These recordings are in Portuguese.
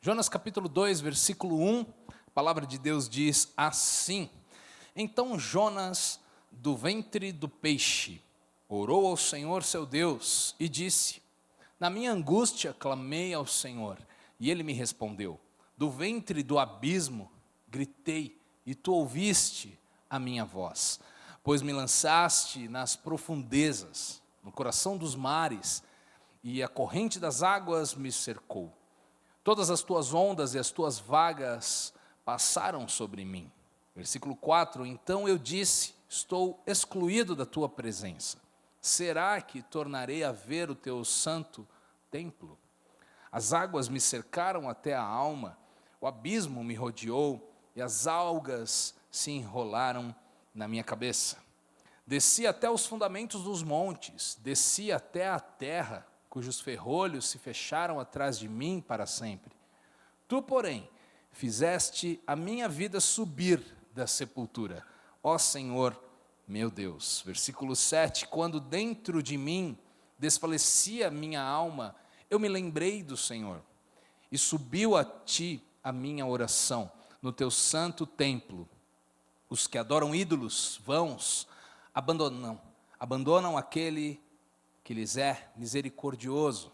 Jonas capítulo 2, versículo 1, a palavra de Deus diz assim: Então Jonas, do ventre do peixe, orou ao Senhor seu Deus e disse: Na minha angústia clamei ao Senhor, e ele me respondeu. Do ventre do abismo gritei, e tu ouviste a minha voz. Pois me lançaste nas profundezas, no coração dos mares, e a corrente das águas me cercou. Todas as tuas ondas e as tuas vagas passaram sobre mim. Versículo 4, então eu disse, estou excluído da tua presença. Será que tornarei a ver o teu santo templo? As águas me cercaram até a alma, o abismo me rodeou e as algas se enrolaram na minha cabeça. Desci até os fundamentos dos montes, desci até a terra, cujos ferrolhos se fecharam atrás de mim para sempre. Tu, porém, fizeste a minha vida subir da sepultura, ó Senhor, meu Deus. Versículo 7, quando dentro de mim desfalecia minha alma, eu me lembrei do Senhor, e subiu a ti a minha oração, no teu santo templo. Os que adoram ídolos vãos, abandonam aquele que lhes é misericordioso,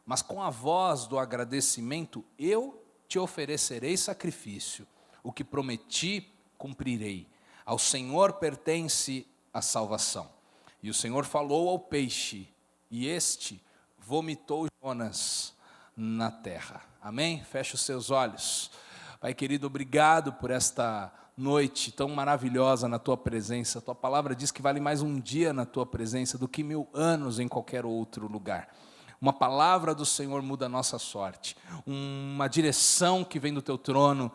mas com a voz do agradecimento eu te oferecerei sacrifício, o que prometi cumprirei, ao Senhor pertence a salvação. E o Senhor falou ao peixe, e este vomitou Jonas na terra. Amém? Feche os seus olhos. Pai querido, obrigado por esta noite tão maravilhosa na tua presença. Tua palavra diz que vale mais um dia na tua presença do que 1000 anos em qualquer outro lugar. Uma palavra do Senhor muda a nossa sorte. Uma direção que vem do teu trono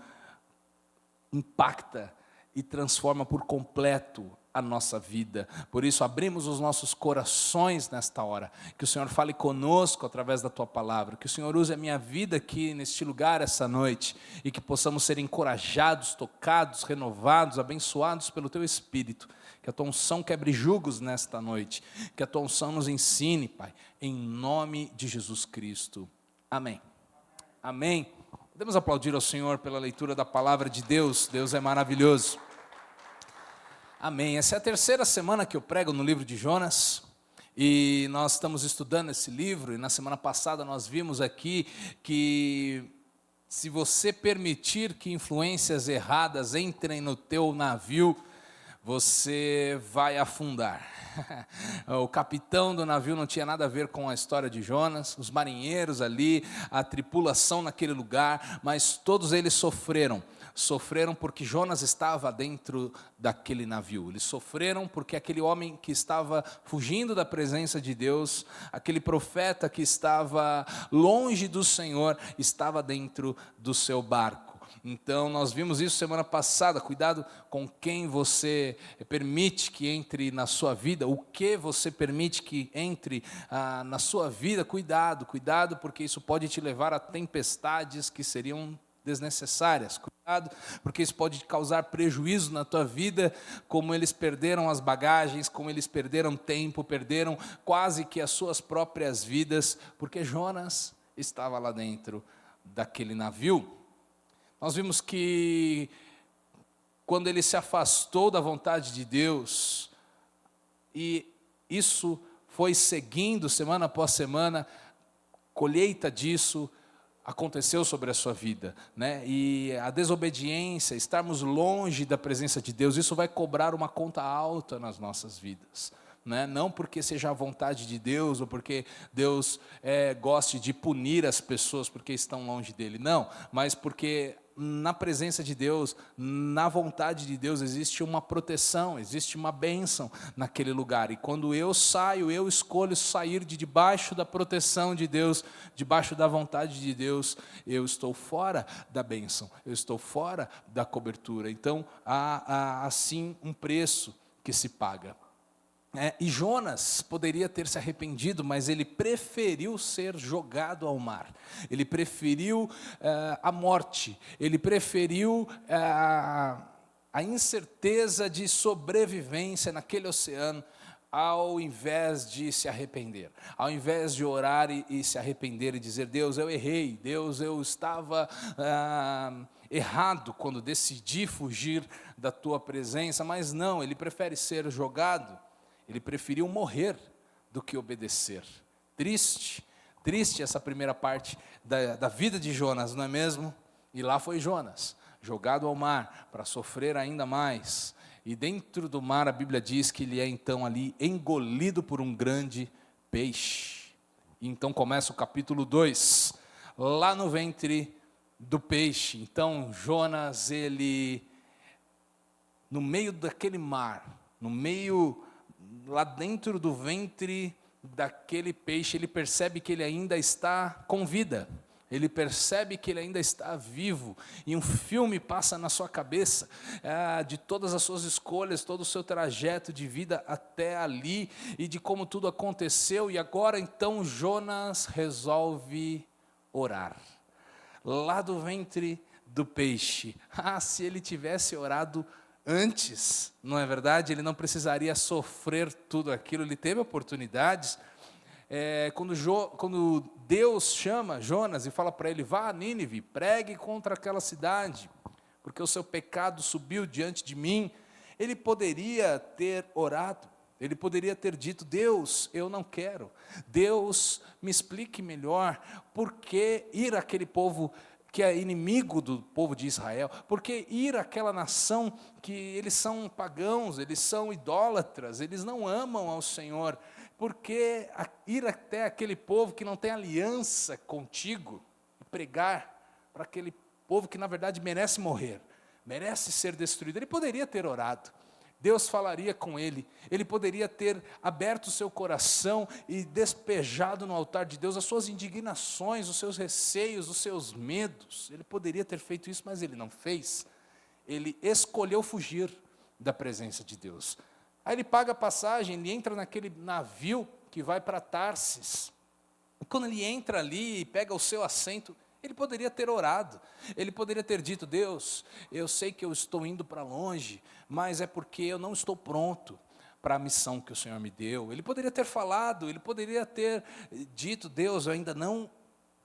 impacta e transforma por completo a nossa vida. Por isso abrimos os nossos corações nesta hora, que o Senhor fale conosco através da tua palavra, que o Senhor use a minha vida aqui neste lugar essa noite, e que possamos ser encorajados, tocados, renovados, abençoados pelo teu Espírito, que a tua unção quebre jugos nesta noite, que a tua unção nos ensine, Pai, em nome de Jesus Cristo, amém. Amém. Podemos aplaudir ao Senhor pela leitura da palavra de Deus. Deus é maravilhoso. Amém. Essa é a terceira semana que eu prego no livro de Jonas, e nós estamos estudando esse livro, e na semana passada nós vimos aqui que se você permitir que influências erradas entrem no teu navio, você vai afundar. O capitão do navio não tinha nada a ver com a história de Jonas, os marinheiros ali, a tripulação naquele lugar, mas todos eles sofreram porque Jonas estava dentro daquele navio. Eles sofreram porque aquele homem que estava fugindo da presença de Deus, aquele profeta que estava longe do Senhor, estava dentro do seu barco. Então nós vimos isso semana passada. Cuidado com quem você permite que entre na sua vida, o que você permite que entre na sua vida. Cuidado, porque isso pode te levar a tempestades que seriam desnecessárias. Cuidado, porque isso pode causar prejuízo na tua vida, como eles perderam as bagagens, como eles perderam tempo, perderam quase que as suas próprias vidas, porque Jonas estava lá dentro daquele navio. Nós vimos que quando ele se afastou da vontade de Deus, e isso foi seguindo semana após semana, colheita disso aconteceu sobre a sua vida, né? E a desobediência, estarmos longe da presença de Deus, isso vai cobrar uma conta alta nas nossas vidas, né? Não porque seja a vontade de Deus, ou porque Deus goste de punir as pessoas porque estão longe dele, não, mas porque na presença de Deus, na vontade de Deus, existe uma proteção, existe uma bênção naquele lugar. E quando eu saio, eu escolho sair de debaixo da proteção de Deus, debaixo da vontade de Deus, eu estou fora da bênção, eu estou fora da cobertura. Então há assim um preço que se paga. E Jonas poderia ter se arrependido, mas ele preferiu ser jogado ao mar. Ele preferiu a morte. Ele preferiu a incerteza de sobrevivência naquele oceano, ao invés de se arrepender, ao invés de orar e se arrepender e dizer: Deus, eu errei, Deus, eu estava errado quando decidi fugir da tua presença, mas não, ele prefere ser jogado, ele preferiu morrer do que obedecer. Triste essa primeira parte da vida de Jonas, não é mesmo? E lá foi Jonas, jogado ao mar para sofrer ainda mais. E dentro do mar a Bíblia diz que ele é então ali engolido por um grande peixe. E então começa o capítulo 2, lá no ventre do peixe. Então Jonas, ele, no meio daquele mar, lá dentro do ventre daquele peixe, ele percebe que ele ainda está com vida. Ele percebe que ele ainda está vivo, e um filme passa na sua cabeça, de todas as suas escolhas, todo o seu trajeto de vida até ali, e de como tudo aconteceu, e agora então Jonas resolve orar, lá do ventre do peixe. Se ele tivesse orado antes, não é verdade? Ele não precisaria sofrer tudo aquilo, ele teve oportunidades. Quando Deus chama Jonas e fala para ele: vá a Nínive, pregue contra aquela cidade, porque o seu pecado subiu diante de mim, ele poderia ter orado, ele poderia ter dito: Deus, eu não quero, Deus, me explique melhor, por que ir àquele povo que é inimigo do povo de Israel, porque ir àquela nação que eles são pagãos, eles são idólatras, eles não amam ao Senhor, porque ir até aquele povo que não tem aliança contigo, e pregar para aquele povo que na verdade merece morrer, merece ser destruído. Ele poderia ter orado, Deus falaria com ele poderia ter aberto o seu coração e despejado no altar de Deus as suas indignações, os seus receios, os seus medos. Ele poderia ter feito isso, mas ele não fez. Ele escolheu fugir da presença de Deus. Aí ele paga a passagem, ele entra naquele navio que vai para Tarsis. E quando ele entra ali e pega o seu assento, ele poderia ter orado, ele poderia ter dito: Deus, eu sei que eu estou indo para longe, mas é porque eu não estou pronto para a missão que o Senhor me deu. Ele poderia ter falado, ele poderia ter dito: Deus, eu ainda não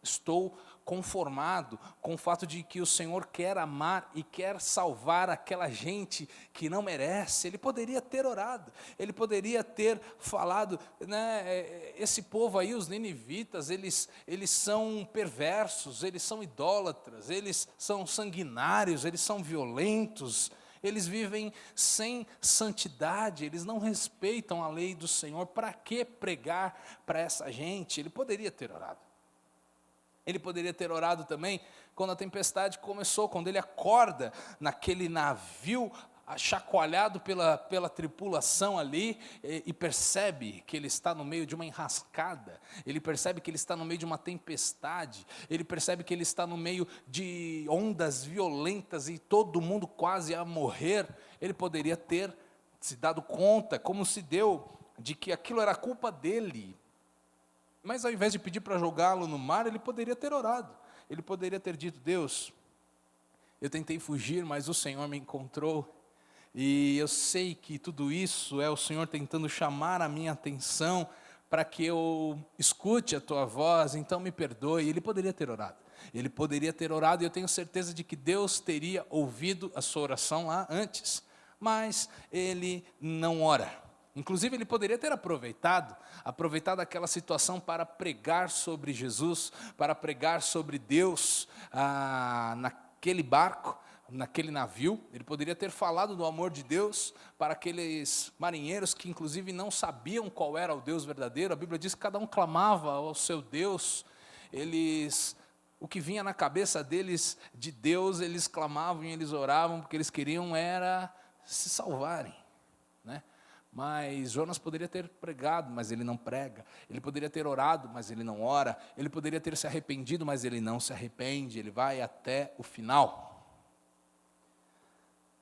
estou conformado com o fato de que o Senhor quer amar e quer salvar aquela gente que não merece. Ele poderia ter orado, ele poderia ter falado, né, esse povo aí, os ninivitas, eles são perversos, eles são idólatras, eles são sanguinários, eles são violentos, eles vivem sem santidade, eles não respeitam a lei do Senhor. Para que pregar para essa gente? Ele poderia ter orado. Ele poderia ter orado também quando a tempestade começou, quando ele acorda naquele navio chacoalhado pela tripulação ali, e percebe que ele está no meio de uma enrascada, ele percebe que ele está no meio de uma tempestade, ele percebe que ele está no meio de ondas violentas e todo mundo quase a morrer. Ele poderia ter se dado conta, como se deu, de que aquilo era culpa dele. Mas ao invés de pedir para jogá-lo no mar, ele poderia ter orado. Ele poderia ter dito: Deus, eu tentei fugir, mas o Senhor me encontrou. E eu sei que tudo isso é o Senhor tentando chamar a minha atenção para que eu escute a tua voz, então me perdoe. Ele poderia ter orado. Ele poderia ter orado, e eu tenho certeza de que Deus teria ouvido a sua oração lá antes. Mas ele não ora. Inclusive ele poderia ter aproveitado aquela situação para pregar sobre Jesus, para pregar sobre Deus naquele barco, naquele navio. Ele poderia ter falado do amor de Deus para aqueles marinheiros que inclusive não sabiam qual era o Deus verdadeiro. A Bíblia diz que cada um clamava ao seu Deus, o que vinha na cabeça deles de Deus, eles clamavam e eles oravam, porque eles queriam era se salvarem, né? Mas Jonas poderia ter pregado, mas ele não prega. Ele poderia ter orado, mas ele não ora. Ele poderia ter se arrependido, mas ele não se arrepende. Ele vai até o final.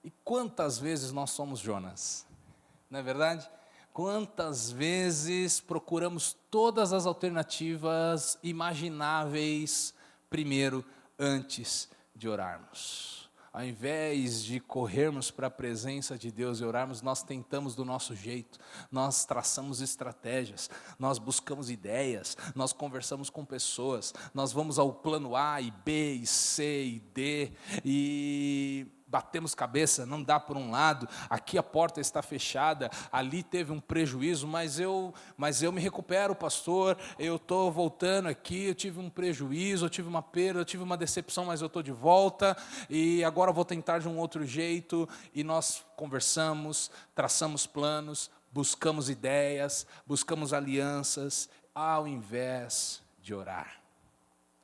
E quantas vezes nós somos Jonas? Não é verdade? Quantas vezes procuramos todas as alternativas imagináveis primeiro, antes de orarmos? Ao invés de corrermos para a presença de Deus e orarmos, nós tentamos do nosso jeito, nós traçamos estratégias, nós buscamos ideias, nós conversamos com pessoas, nós vamos ao plano A e B e C e D e batemos cabeça, não dá por um lado, aqui a porta está fechada, ali teve um prejuízo, mas eu me recupero, pastor, eu estou voltando aqui, eu tive um prejuízo, eu tive uma perda, eu tive uma decepção, mas eu estou de volta, e agora vou tentar de um outro jeito, e nós conversamos, traçamos planos, buscamos ideias, buscamos alianças, ao invés de orar.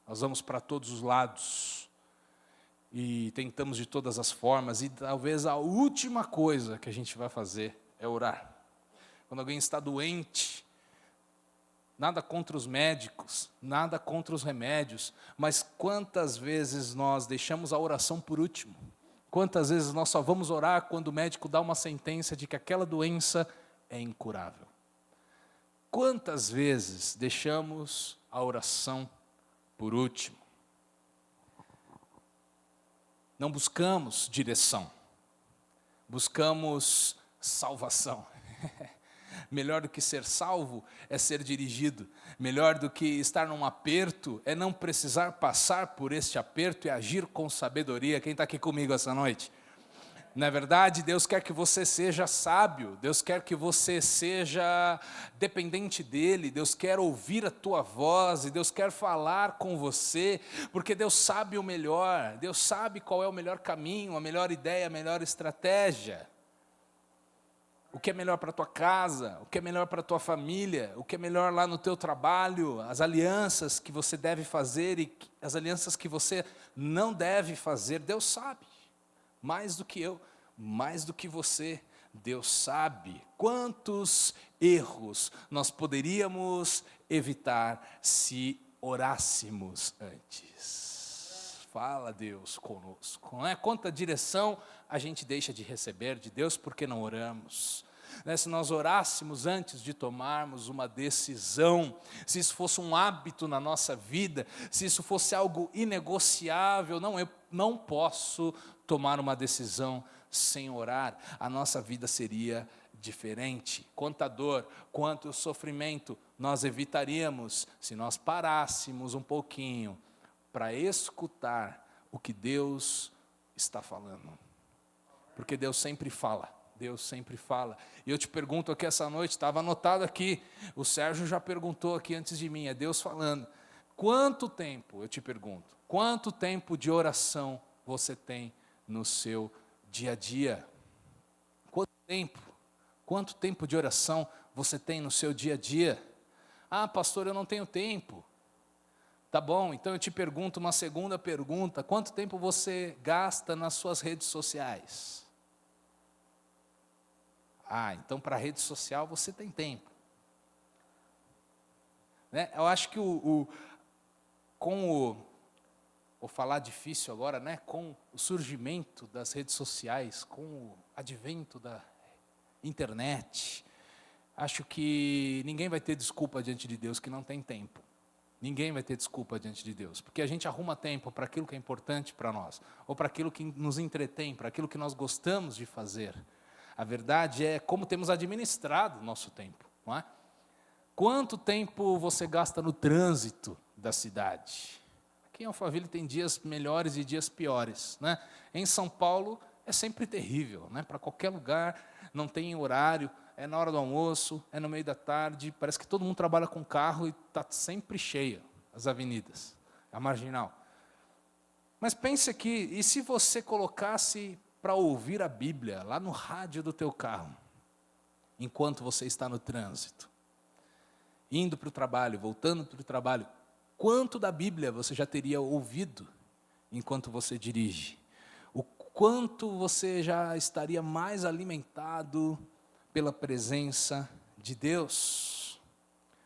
Nós vamos para todos os lados, e tentamos de todas as formas, e talvez a última coisa que a gente vai fazer é orar. Quando alguém está doente, nada contra os médicos, nada contra os remédios, mas quantas vezes nós deixamos a oração por último? Quantas vezes nós só vamos orar quando o médico dá uma sentença de que aquela doença é incurável? Quantas vezes deixamos a oração por último? Não buscamos direção, buscamos salvação. Melhor do que ser salvo é ser dirigido. Melhor do que estar num aperto é não precisar passar por este aperto e agir com sabedoria. Quem está aqui comigo essa noite? Na verdade, Deus quer que você seja sábio, Deus quer que você seja dependente dEle, Deus quer ouvir a tua voz, e Deus quer falar com você, porque Deus sabe o melhor, Deus sabe qual é o melhor caminho, a melhor ideia, a melhor estratégia. O que é melhor para a tua casa, o que é melhor para a tua família, o que é melhor lá no teu trabalho, as alianças que você deve fazer e as alianças que você não deve fazer, Deus sabe. Mais do que eu, mais do que você, Deus sabe quantos erros nós poderíamos evitar se orássemos antes. Fala Deus conosco, não é? Quanta direção a gente deixa de receber de Deus porque não oramos. Se nós orássemos antes de tomarmos uma decisão, se isso fosse um hábito na nossa vida, se isso fosse algo inegociável, eu não posso tomar uma decisão sem orar, a nossa vida seria diferente. Quanta dor, quanto sofrimento nós evitaríamos se nós parássemos um pouquinho para escutar o que Deus está falando. Porque Deus sempre fala. Deus sempre fala. E eu te pergunto aqui essa noite, estava anotado aqui, o Sérgio já perguntou aqui antes de mim, é Deus falando. Quanto tempo, eu te pergunto, quanto tempo de oração você tem no seu dia a dia? Quanto tempo de oração você tem no seu dia a dia? Ah, pastor, eu não tenho tempo. Tá bom, então eu te pergunto uma segunda pergunta, quanto tempo você gasta nas suas redes sociais? Ah, então para a rede social você tem tempo. Eu acho que vou falar difícil agora, com o surgimento das redes sociais, com o advento da internet, acho que ninguém vai ter desculpa diante de Deus que não tem tempo. Ninguém vai ter desculpa diante de Deus, porque a gente arruma tempo para aquilo que é importante para nós, ou para aquilo que nos entretém, para aquilo que nós gostamos de fazer. A verdade é como temos administrado o nosso tempo, não é? Quanto tempo você gasta no trânsito da cidade? Aqui em Alphaville tem dias melhores e dias piores, né? Em São Paulo é sempre terrível, né? Para qualquer lugar, não tem horário, é na hora do almoço, é no meio da tarde, parece que todo mundo trabalha com carro e está sempre cheia as avenidas, a marginal. Mas pense aqui, e se você colocasse para ouvir a Bíblia lá no rádio do teu carro, enquanto você está no trânsito, indo para o trabalho, voltando para o trabalho, quanto da Bíblia você já teria ouvido enquanto você dirige? O quanto você já estaria mais alimentado pela presença de Deus?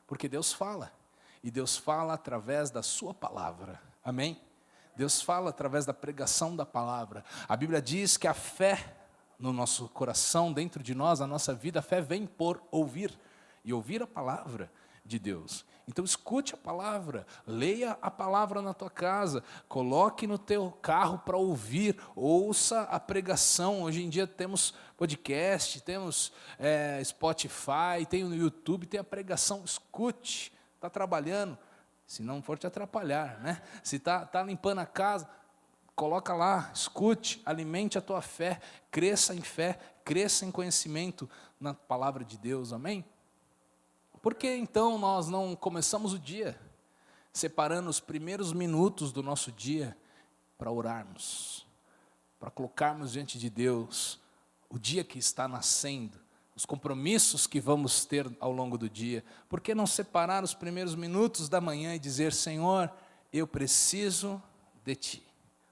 Porque Deus fala, e Deus fala através da sua palavra, amém? Deus fala através da pregação da palavra. A Bíblia diz que a fé no nosso coração, dentro de nós, a nossa vida, a fé vem por ouvir, e ouvir a palavra. de Deus. Então escute a palavra, leia a palavra na tua casa, coloque no teu carro para ouvir, ouça a pregação. Hoje em dia temos podcast, temos Spotify, tem no YouTube, tem a pregação, escute. Está trabalhando, se não for te atrapalhar, né? Se está limpando a casa, coloca lá, escute, alimente a tua fé, cresça em conhecimento na palavra de Deus, amém? Por que então nós não começamos o dia separando os primeiros minutos do nosso dia para orarmos, para colocarmos diante de Deus o dia que está nascendo, os compromissos que vamos ter ao longo do dia? Por que não separar os primeiros minutos da manhã e dizer: Senhor, eu preciso de Ti?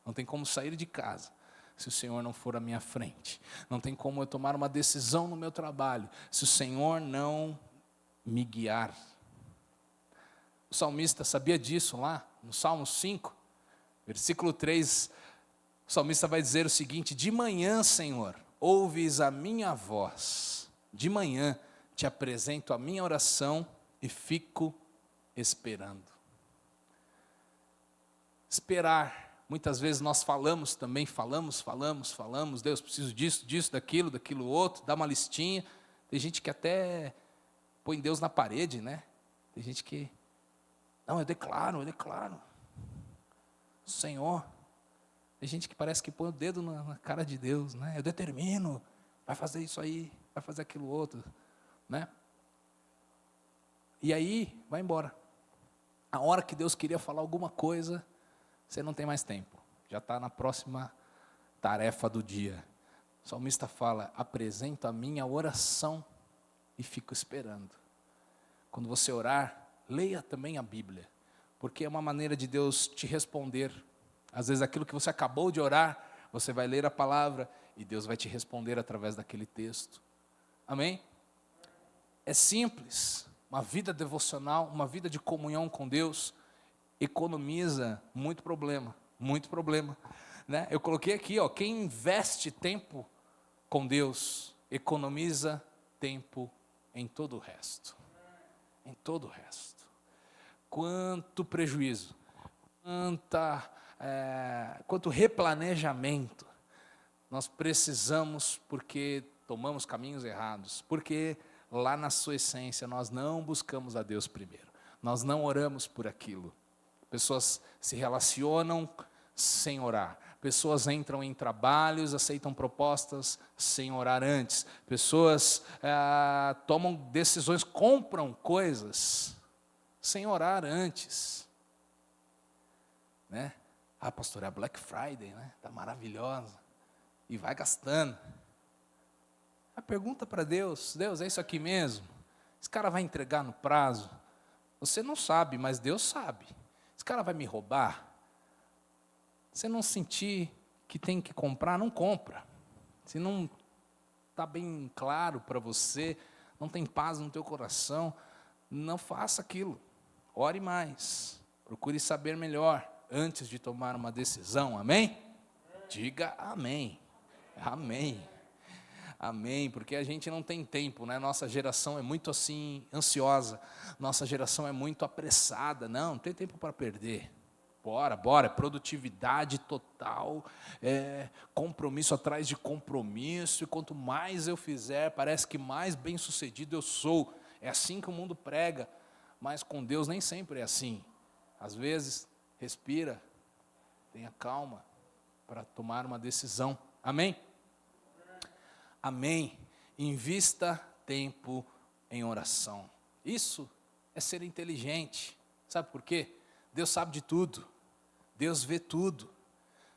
Não tem como sair de casa se o Senhor não for à minha frente. Não tem como eu tomar uma decisão no meu trabalho se o Senhor não me guiar. O salmista sabia disso lá no Salmo 5, versículo 3. O salmista vai dizer o seguinte: de manhã, Senhor, ouves a minha voz. De manhã te apresento a minha oração e fico esperando. Esperar. Muitas vezes nós falamos também, falamos, Deus, preciso disso, daquilo outro, dá uma listinha. Tem gente que até põe Deus na parede, né? Tem gente que, não, eu declaro. Senhor. Tem gente que parece que põe o dedo na cara de Deus, né? Eu determino, vai fazer isso aí, vai fazer aquilo outro, né? E aí, vai embora. A hora que Deus queria falar alguma coisa, você não tem mais tempo. Já está na próxima tarefa do dia. O salmista fala: apresento a minha oração e fico esperando. Quando você orar, leia também a Bíblia, porque é uma maneira de Deus te responder. Às vezes aquilo que você acabou de orar, você vai ler a palavra e Deus vai te responder através daquele texto. Amém? É simples. Uma vida devocional, uma vida de comunhão com Deus, economiza muito problema, né? Eu coloquei aqui, quem investe tempo com Deus, economiza tempo em todo o resto. Em todo o resto. Quanto prejuízo, quanto replanejamento nós precisamos, porque tomamos caminhos errados, porque lá na sua essência nós não buscamos a Deus primeiro, nós não oramos por aquilo. Pessoas se relacionam sem orar. Pessoas entram em trabalhos, aceitam propostas sem orar antes. Pessoas tomam decisões, compram coisas sem orar antes. Né? Pastor, é Black Friday, né? Está maravilhosa. E vai gastando. A pergunta para Deus: Deus, é isso aqui mesmo? Esse cara vai entregar no prazo? Você não sabe, mas Deus sabe. Esse cara vai me roubar? Se não sentir que tem que comprar, não compra. Se não está bem claro para você, não tem paz no teu coração, não faça aquilo. Ore mais. Procure saber melhor antes de tomar uma decisão. Amém? Diga amém. Amém. Amém, porque a gente não tem tempo, né? Nossa geração é muito assim, ansiosa. Nossa geração é muito apressada. Não tem tempo para perder. Bora, produtividade total, compromisso atrás de compromisso, e quanto mais eu fizer, parece que mais bem-sucedido eu sou. É assim que o mundo prega, mas com Deus nem sempre é assim. Às vezes, respira, tenha calma para tomar uma decisão. Amém? Amém. Invista tempo em oração. Isso é ser inteligente. Sabe por quê? Deus sabe de tudo. Deus vê tudo.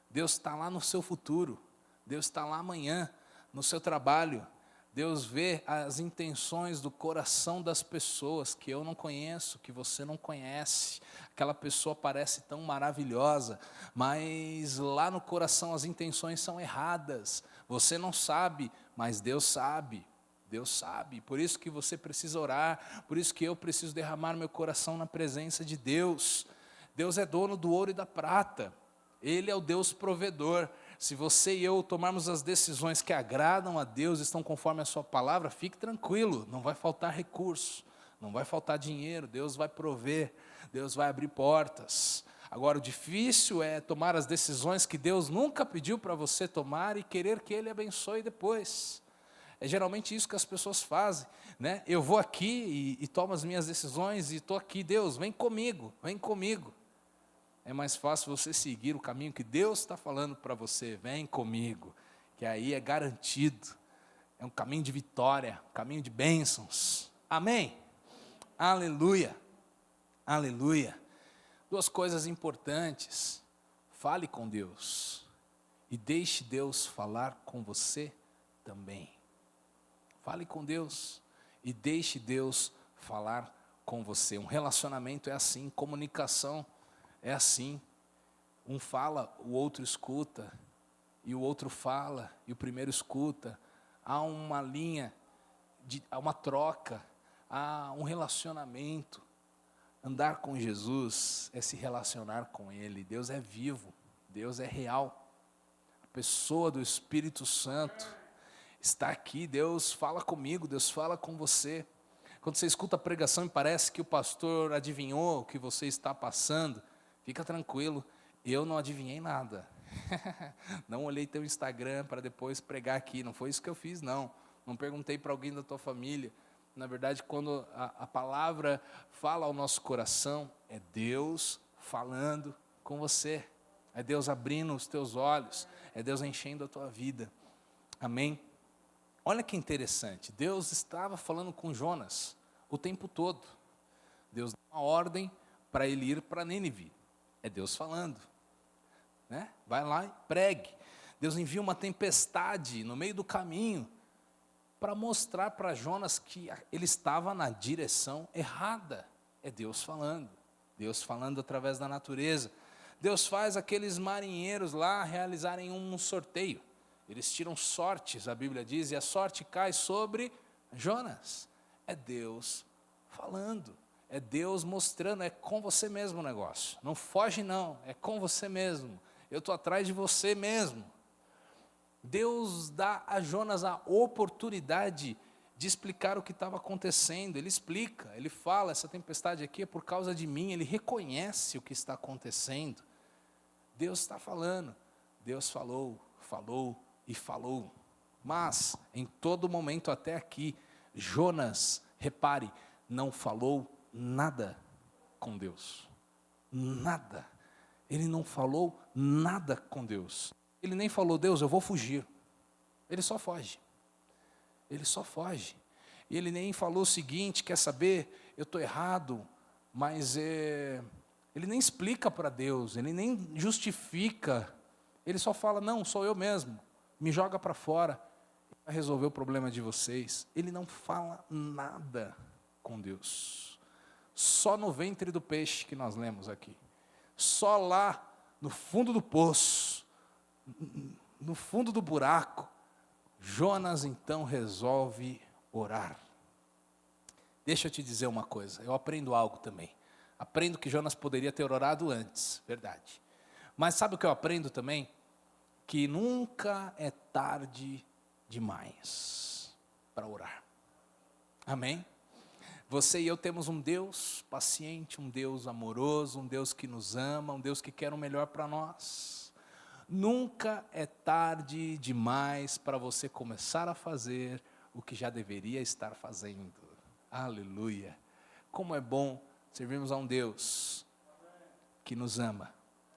Deus está lá no seu futuro. Deus está lá amanhã, no seu trabalho. Deus vê as intenções do coração das pessoas que eu não conheço, que você não conhece. Aquela pessoa parece tão maravilhosa, mas lá no coração as intenções são erradas. Você não sabe, mas Deus sabe. Deus sabe. Por isso que você precisa orar. Por isso que eu preciso derramar meu coração na presença de Deus. Deus é dono do ouro e da prata. Ele é o Deus provedor. Se você e eu tomarmos as decisões que agradam a Deus, estão conforme a sua palavra, fique tranquilo, não vai faltar recurso, não vai faltar dinheiro, Deus vai prover, Deus vai abrir portas. Agora, o difícil é tomar as decisões que Deus nunca pediu para você tomar e querer que Ele abençoe depois. É geralmente isso que as pessoas fazem, né? Eu vou aqui e tomo as minhas decisões e estou aqui, Deus, vem comigo, vem comigo. É mais fácil você seguir o caminho que Deus está falando para você, vem comigo, que aí é garantido, é um caminho de vitória, um caminho de bênçãos. Amém? Aleluia, aleluia. Duas coisas importantes: fale com Deus e deixe Deus falar com você também. Fale com Deus e deixe Deus falar com você. Um relacionamento é assim, comunicação é assim. Um fala, o outro escuta, e o outro fala, e o primeiro escuta. Há uma linha, há uma troca, há um relacionamento. Andar com Jesus é se relacionar com Ele. Deus é vivo, Deus é real. A pessoa do Espírito Santo está aqui, Deus fala comigo, Deus fala com você. Quando você escuta a pregação e parece que o pastor adivinhou o que você está passando, fica tranquilo, eu não adivinhei nada. Não olhei teu Instagram para depois pregar aqui, não foi isso que eu fiz, não. Não perguntei para alguém da tua família. Na verdade, quando a palavra fala ao nosso coração, é Deus falando com você. É Deus abrindo os teus olhos, é Deus enchendo a tua vida. Amém? Olha que interessante, Deus estava falando com Jonas o tempo todo. Deus deu uma ordem para ele ir para Nínive. É Deus falando, né? Vai lá e pregue. Deus envia uma tempestade no meio do caminho para mostrar para Jonas que ele estava na direção errada. É Deus falando através da natureza. Deus faz aqueles marinheiros lá realizarem um sorteio. Eles tiram sortes, a Bíblia diz, e a sorte cai sobre Jonas. É Deus falando, é Deus mostrando, é com você mesmo o negócio. Não foge não, é com você mesmo. Eu estou atrás de você mesmo. Deus dá a Jonas a oportunidade de explicar o que estava acontecendo. Ele explica, ele fala, essa tempestade aqui é por causa de mim. Ele reconhece o que está acontecendo. Deus está falando, Deus falou e falou. Mas, em todo momento até aqui, Jonas, repare, não falou nada com Deus. Nada. Ele não falou nada com Deus. Ele nem falou, Deus, eu vou fugir. Ele só foge. Ele só foge. E ele nem falou o seguinte, quer saber, eu estou errado, mas ele nem explica para Deus, ele nem justifica. Ele só fala, não, sou eu mesmo. Me joga para fora, vai resolver o problema de vocês. Ele não fala nada com Deus. Só no ventre do peixe que nós lemos aqui. Só lá no fundo do poço, no fundo do buraco, Jonas então resolve orar. Deixa eu te dizer uma coisa, eu aprendo algo também. Aprendo que Jonas poderia ter orado antes, verdade. Mas sabe o que eu aprendo também? Que nunca é tarde demais para orar. Amém? Você e eu temos um Deus paciente, um Deus amoroso, um Deus que nos ama, um Deus que quer o melhor para nós. Nunca é tarde demais para você começar a fazer o que já deveria estar fazendo. Aleluia! Como é bom servirmos a um Deus que nos ama,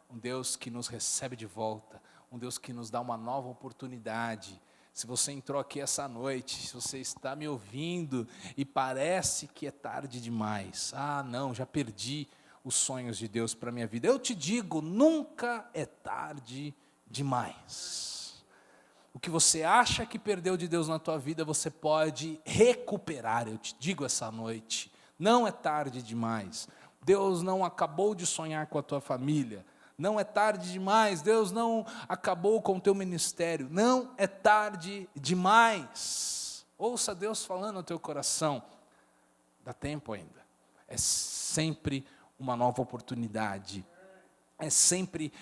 um Deus que nos recebe de volta, um Deus que nos dá uma nova oportunidade. Se você entrou aqui essa noite, se você está me ouvindo e parece que é tarde demais, não, já perdi os sonhos de Deus para a minha vida. Eu te digo, nunca é tarde demais. O que você acha que perdeu de Deus na tua vida, você pode recuperar, eu te digo essa noite. Não é tarde demais. Deus não acabou de sonhar com a tua família. Não é tarde demais, Deus não acabou com o teu ministério, não é tarde demais. Ouça Deus falando no teu coração, dá tempo ainda, é sempre uma nova oportunidade, é sempre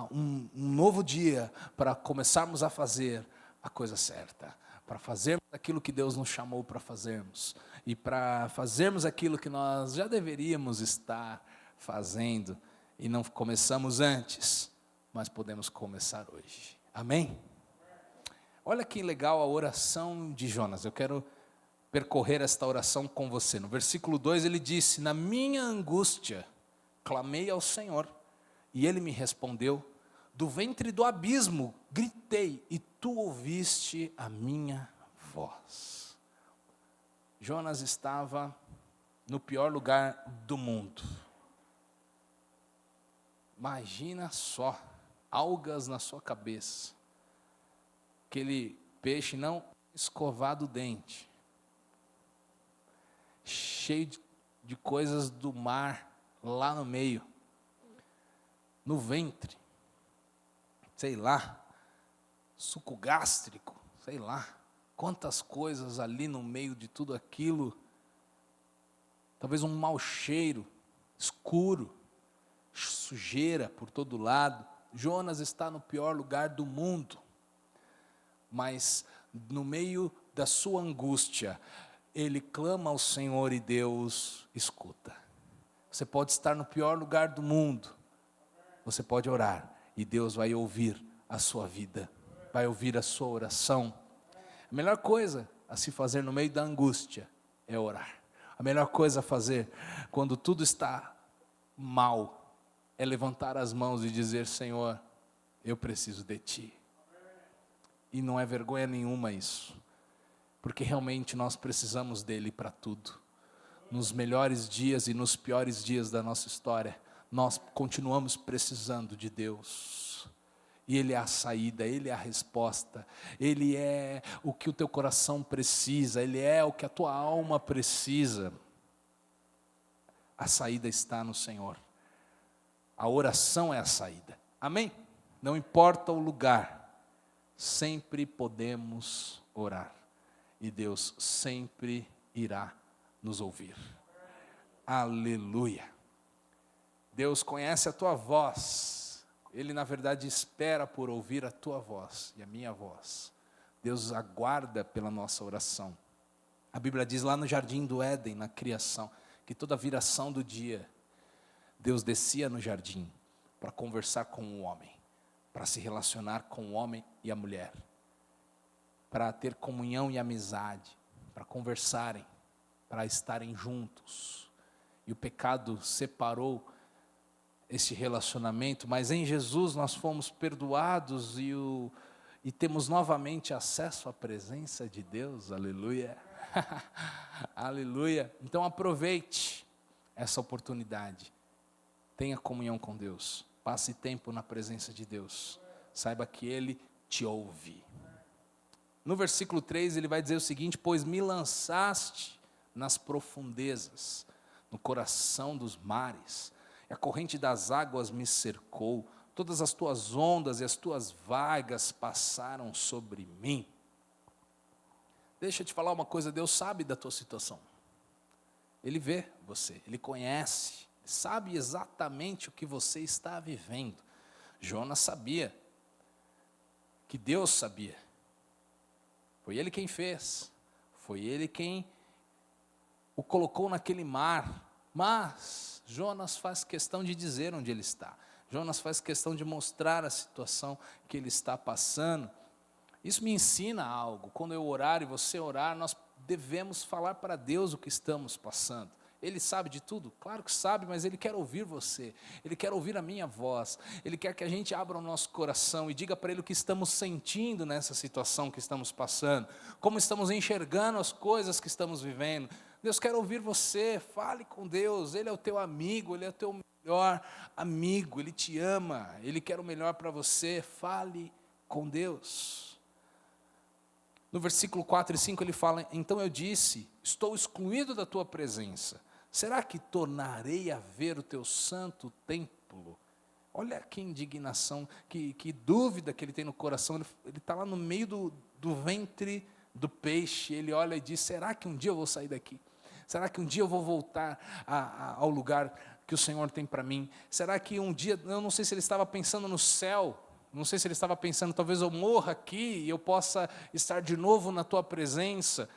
um novo dia para começarmos a fazer a coisa certa, para fazermos aquilo que Deus nos chamou para fazermos. e para fazermos aquilo que nós já deveríamos estar fazendo e não começamos antes, mas podemos começar hoje. Amém? Olha que legal a oração de Jonas. Eu quero percorrer esta oração com você. No versículo 2 ele disse: na minha angústia clamei ao Senhor, e Ele me respondeu. Do ventre do abismo gritei, e Tu ouviste a minha voz. Jonas estava no pior lugar do mundo. Imagina só, algas na sua cabeça, aquele peixe não escovado o dente, cheio de coisas do mar lá no meio, no ventre, sei lá, suco gástrico, sei lá, quantas coisas ali no meio de tudo aquilo, talvez um mau cheiro, escuro, sujeira por todo lado. Jonas está no pior lugar do mundo, mas no meio da sua angústia, ele clama ao Senhor e Deus escuta. Você pode estar no pior lugar do mundo, você pode orar e Deus vai ouvir a sua vida, vai ouvir a sua oração. A melhor coisa a se fazer no meio da angústia é orar. A melhor coisa a fazer quando tudo está mal é levantar as mãos e dizer: Senhor, eu preciso de Ti. E não é vergonha nenhuma isso, porque realmente nós precisamos dEle para tudo. Nos melhores dias e nos piores dias da nossa história, nós continuamos precisando de Deus. E Ele é a saída, Ele é a resposta, Ele é o que o teu coração precisa, Ele é o que a tua alma precisa. A saída está no Senhor. A oração é a saída. Amém? Não importa o lugar, sempre podemos orar. E Deus sempre irá nos ouvir. Aleluia. Deus conhece a tua voz. Ele na verdade espera por ouvir a tua voz e a minha voz. Deus aguarda pela nossa oração. A Bíblia diz lá no jardim do Éden, na criação, que toda viração do dia, Deus descia no jardim para conversar com o homem, para se relacionar com o homem e a mulher, para ter comunhão e amizade, para conversarem, para estarem juntos. E o pecado separou esse relacionamento, mas em Jesus nós fomos perdoados e temos novamente acesso à presença de Deus. Aleluia. Aleluia. Então aproveite essa oportunidade. Tenha comunhão com Deus. Passe tempo na presença de Deus. Saiba que Ele te ouve. No versículo 3 ele vai dizer o seguinte: pois me lançaste nas profundezas, no coração dos mares, e a corrente das águas me cercou, todas as tuas ondas e as tuas vagas passaram sobre mim. Deixa eu te falar uma coisa, Deus sabe da tua situação. Ele vê você, Ele conhece, sabe exatamente o que você está vivendo. Jonas sabia, que Deus sabia. Foi Ele quem fez, foi Ele quem o colocou naquele mar. Mas Jonas faz questão de dizer onde ele está. Jonas faz questão de mostrar a situação que ele está passando. Isso me ensina algo. Quando eu orar e você orar, nós devemos falar para Deus o que estamos passando. Ele sabe de tudo? Claro que sabe, mas Ele quer ouvir você. Ele quer ouvir a minha voz. Ele quer que a gente abra o nosso coração e diga para Ele o que estamos sentindo nessa situação que estamos passando. Como estamos enxergando as coisas que estamos vivendo. Deus quer ouvir você. Fale com Deus. Ele é o teu amigo, Ele é o teu melhor amigo. Ele te ama, Ele quer o melhor para você. Fale com Deus. No versículo 4 e 5 ele fala: então eu disse, estou excluído da tua presença. Será que tornarei a ver o teu santo templo? Olha que indignação, que dúvida que ele tem no coração. Ele está lá no meio do ventre do peixe. Ele olha e diz: será que um dia eu vou sair daqui? Será que um dia eu vou voltar ao lugar que o Senhor tem para mim? Será que um dia, eu não sei se ele estava pensando no céu, não sei se ele estava pensando, talvez eu morra aqui e eu possa estar de novo na tua presença.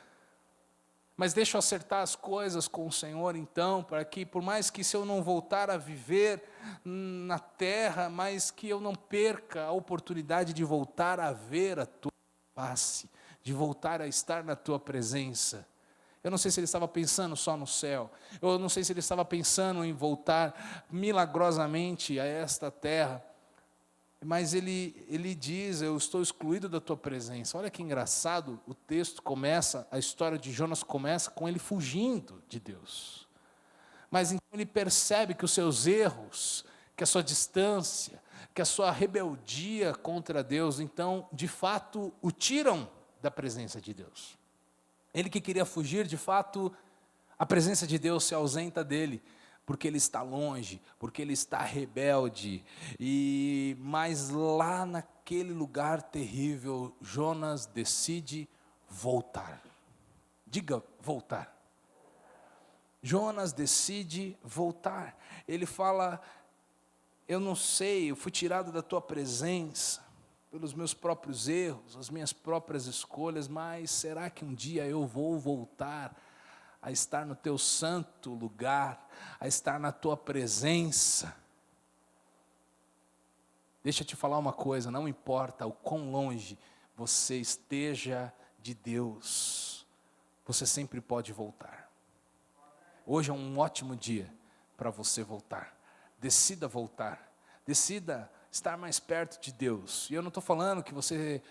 Mas deixa eu acertar as coisas com o Senhor então, para que por mais que se eu não voltar a viver na terra, mas que eu não perca a oportunidade de voltar a ver a tua face, de voltar a estar na tua presença. Eu não sei se ele estava pensando só no céu, eu não sei se ele estava pensando em voltar milagrosamente a esta terra, mas ele diz, eu estou excluído da tua presença. Olha que engraçado, o texto começa, a história de Jonas começa com ele fugindo de Deus. Mas então ele percebe que os seus erros, que a sua distância, que a sua rebeldia contra Deus, então, de fato, o tiram da presença de Deus. Ele que queria fugir, de fato, a presença de Deus se ausenta dele, porque ele está longe, porque ele está rebelde. Mas lá naquele lugar terrível, Jonas decide voltar. Diga, voltar. Jonas decide voltar. Ele fala, eu não sei, eu fui tirado da tua presença, pelos meus próprios erros, as minhas próprias escolhas, mas será que um dia eu vou voltar a estar no teu santo lugar, a estar na tua presença? Deixa eu te falar uma coisa, não importa o quão longe você esteja de Deus, você sempre pode voltar. Hoje é um ótimo dia para você voltar. Decida voltar, decida estar mais perto de Deus. E eu não estou falando que você,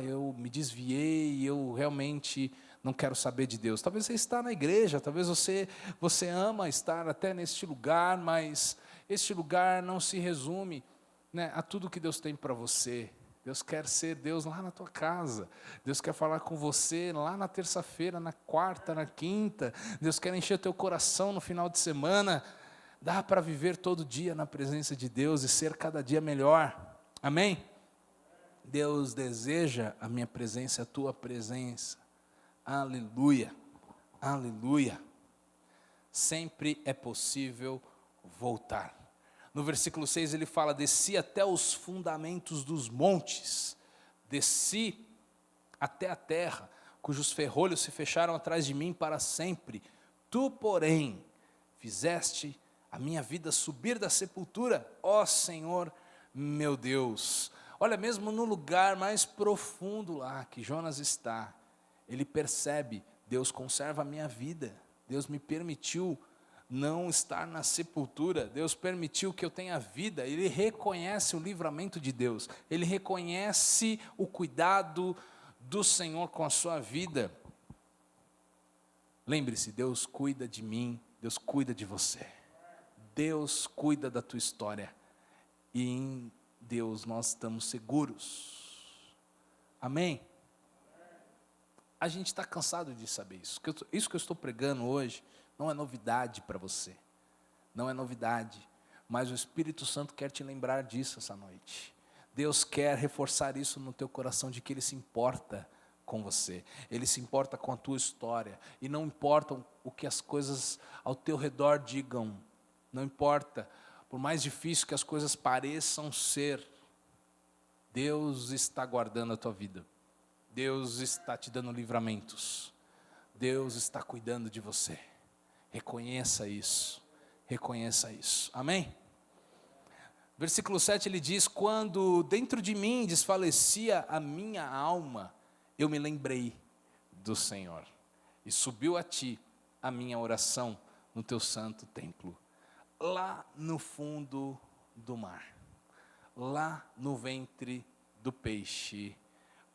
eu me desviei, eu realmente não quero saber de Deus. Talvez você está na igreja, talvez você ama estar até neste lugar, mas este lugar não se resume, né, a tudo que Deus tem para você. Deus quer ser Deus lá na tua casa. Deus quer falar com você lá na terça-feira, na quarta, na quinta. Deus quer encher o teu coração no final de semana. Dá para viver todo dia na presença de Deus e ser cada dia melhor. Amém? Deus deseja a minha presença, a tua presença. Aleluia, aleluia. Sempre é possível voltar. No versículo 6 ele fala, desci até os fundamentos dos montes, desci até a terra, cujos ferrolhos se fecharam atrás de mim para sempre. Tu, porém, fizeste a minha vida subir da sepultura, ó Senhor meu Deus. Olha, mesmo no lugar mais profundo lá que Jonas está, ele percebe, Deus conserva a minha vida, Deus me permitiu não estar na sepultura, Deus permitiu que eu tenha vida. Ele reconhece o livramento de Deus, ele reconhece o cuidado do Senhor com a sua vida. Lembre-se, Deus cuida de mim, Deus cuida de você, Deus cuida da tua história, e em Deus nós estamos seguros. Amém? A gente está cansado de saber isso. Isso que eu estou pregando hoje não é novidade para você. Não é novidade. Mas o Espírito Santo quer te lembrar disso essa noite. Deus quer reforçar isso no teu coração, de que Ele se importa com você. Ele se importa com a tua história. E não importa o que as coisas ao teu redor digam. Não importa. Por mais difícil que as coisas pareçam ser, Deus está guardando a tua vida. Deus está te dando livramentos. Deus está cuidando de você. Reconheça isso. Reconheça isso. Amém? Versículo 7 ele diz, quando dentro de mim desfalecia a minha alma, eu me lembrei do Senhor. E subiu a ti a minha oração no teu santo templo. Lá no fundo do mar. Lá no ventre do peixe.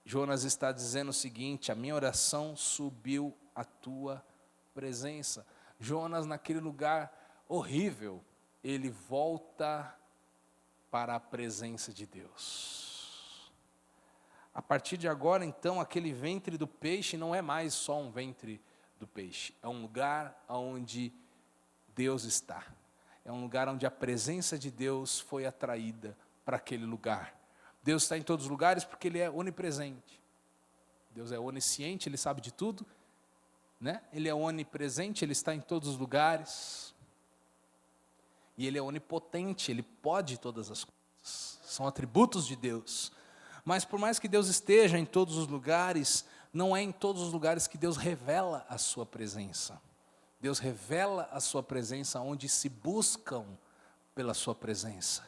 Jonas está dizendo o seguinte, a minha oração subiu à tua presença. Jonas, naquele lugar horrível, ele volta para a presença de Deus. A partir de agora, então, aquele ventre do peixe não é mais só um ventre do peixe. É um lugar onde Deus está. É um lugar onde a presença de Deus foi atraída para aquele lugar. Deus está em todos os lugares porque Ele é onipresente. Deus é onisciente, Ele sabe de tudo, né? Ele é onipresente, Ele está em todos os lugares. E Ele é onipotente, Ele pode todas as coisas. São atributos de Deus. Mas por mais que Deus esteja em todos os lugares, não é em todos os lugares que Deus revela a sua presença. Deus revela a sua presença onde se buscam pela sua presença.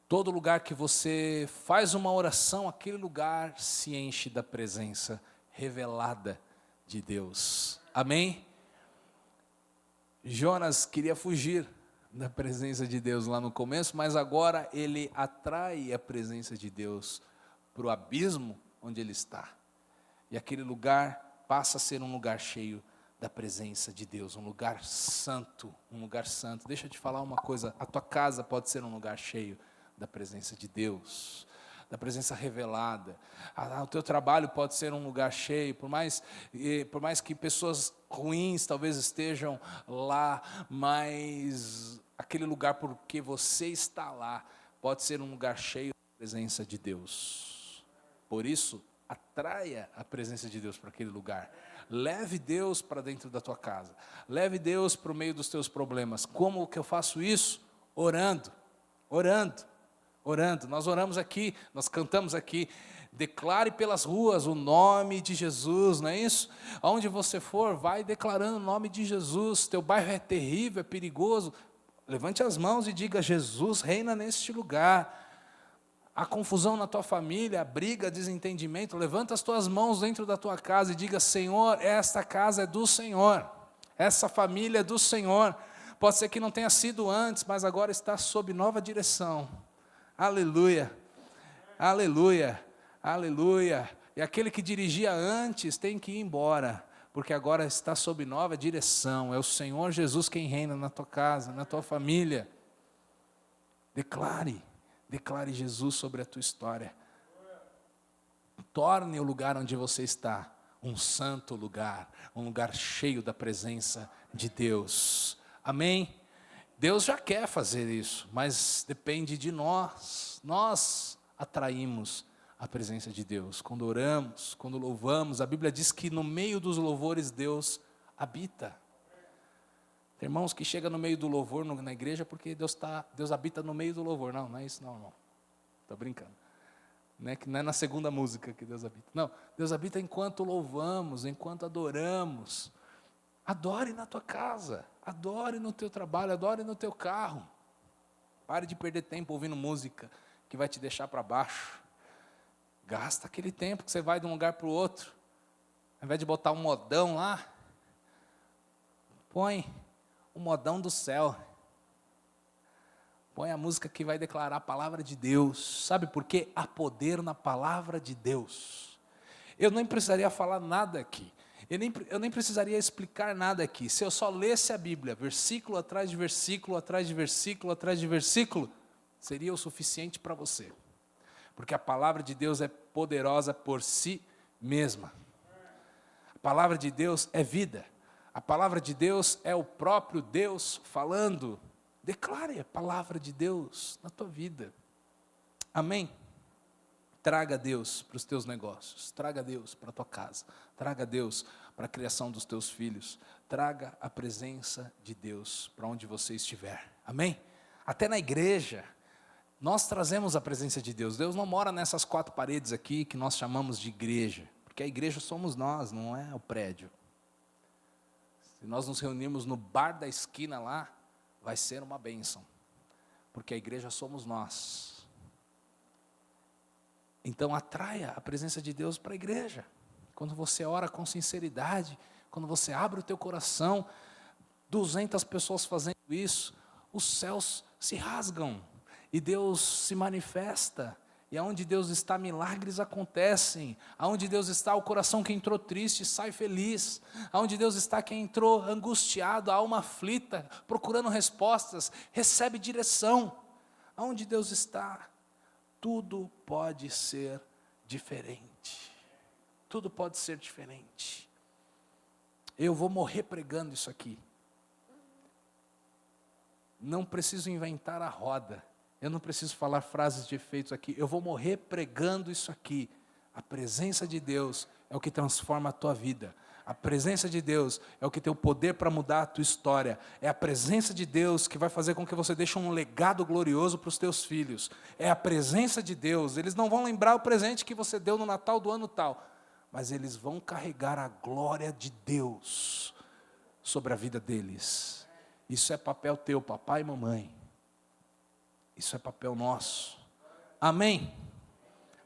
Todo lugar que você faz uma oração, aquele lugar se enche da presença revelada de Deus. Amém? Jonas queria fugir da presença de Deus lá no começo, mas agora ele atrai a presença de Deus para o abismo onde ele está. E aquele lugar passa a ser um lugar cheio da presença de Deus, um lugar santo, um lugar santo. Deixa eu te falar uma coisa, a tua casa pode ser um lugar cheio da presença de Deus, da presença revelada. O teu trabalho pode ser um lugar cheio, por mais que pessoas ruins talvez estejam lá, mas aquele lugar porque você está lá, pode ser um lugar cheio da presença de Deus. Por isso, atraia a presença de Deus para aquele lugar. Leve Deus para dentro da tua casa. Leve Deus para o meio dos teus problemas. Como que eu faço isso? Orando. Nós oramos aqui, nós cantamos aqui. Declare pelas ruas o nome de Jesus, não é isso? Aonde você for, vai declarando o nome de Jesus. Teu bairro é terrível, é perigoso. Levante as mãos e diga: Jesus reina neste lugar. A confusão na tua família, a briga, desentendimento, levanta as tuas mãos dentro da tua casa e diga: Senhor, esta casa é do Senhor, essa família é do Senhor. Pode ser que não tenha sido antes, mas agora está sob nova direção. Aleluia, aleluia, aleluia. E aquele que dirigia antes tem que ir embora, porque agora está sob nova direção. É o Senhor Jesus quem reina na tua casa, na tua família. Declare Jesus sobre a tua história. Torne o lugar onde você está um santo lugar, um lugar cheio da presença de Deus. Amém? Deus já quer fazer isso, mas depende de nós. Nós atraímos a presença de Deus. Quando oramos, quando louvamos, a Bíblia diz que no meio dos louvores Deus habita. Tem irmãos que chegam no meio do louvor na igreja porque Deus habita no meio do louvor. Não é isso não, irmão. Estou brincando. Não é na segunda música que Deus habita. Não, Deus habita enquanto louvamos, enquanto adoramos. Adore na tua casa, adore no teu trabalho, adore no teu carro. Pare de perder tempo ouvindo música que vai te deixar para baixo. Gasta aquele tempo que você vai de um lugar para o outro. Ao invés de botar um modão lá, põe o modão do céu. Põe a música que vai declarar a palavra de Deus. Sabe por quê? Há poder na palavra de Deus. Eu nem precisaria falar nada aqui. Eu nem precisaria explicar nada aqui. Se eu só lesse a Bíblia, versículo atrás de versículo, atrás de versículo, atrás de versículo, seria o suficiente para você. Porque a palavra de Deus é poderosa por si mesma. A palavra de Deus é vida. A palavra de Deus é o próprio Deus falando. Declare a palavra de Deus na tua vida. Amém? Traga Deus para os teus negócios. Traga Deus para a tua casa. Traga Deus para a criação dos teus filhos. Traga a presença de Deus para onde você estiver. Amém? Até na igreja, nós trazemos a presença de Deus. Deus não mora nessas 4 paredes aqui que nós chamamos de igreja. Porque a igreja somos nós, não é o prédio. Se nós nos reunirmos no bar da esquina lá, vai ser uma bênção, porque a igreja somos nós. Então atraia a presença de Deus para a igreja. Quando você ora com sinceridade, quando você abre o teu coração, 200 pessoas fazendo isso, os céus se rasgam, e Deus se manifesta. E aonde Deus está, milagres acontecem. Aonde Deus está, o coração que entrou triste sai feliz. Aonde Deus está, quem entrou angustiado, a alma aflita, procurando respostas, recebe direção. Aonde Deus está, tudo pode ser diferente. Tudo pode ser diferente. Eu vou morrer pregando isso aqui. Não preciso inventar a roda. Eu não preciso falar frases de efeitos aqui. Eu vou morrer pregando isso aqui. A presença de Deus é o que transforma a tua vida. A presença de Deus é o que tem o poder para mudar a tua história. É a presença de Deus que vai fazer com que você deixe um legado glorioso para os teus filhos. É a presença de Deus. Eles não vão lembrar o presente que você deu no Natal do ano tal, mas eles vão carregar a glória de Deus sobre a vida deles. Isso é papel teu, papai e mamãe. Isso é papel nosso. Amém?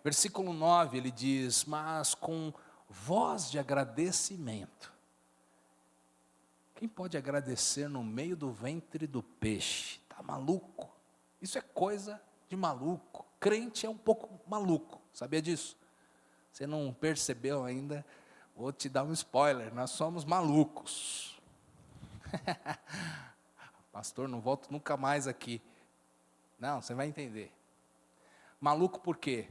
Versículo 9, ele diz: mas com voz de agradecimento. Quem pode agradecer no meio do ventre do peixe? Está maluco? Isso é coisa de maluco. Crente é um pouco maluco, sabia disso? Você não percebeu ainda? Vou te dar um spoiler, nós somos malucos. Pastor, não volto nunca mais aqui. Não, você vai entender. Maluco por quê?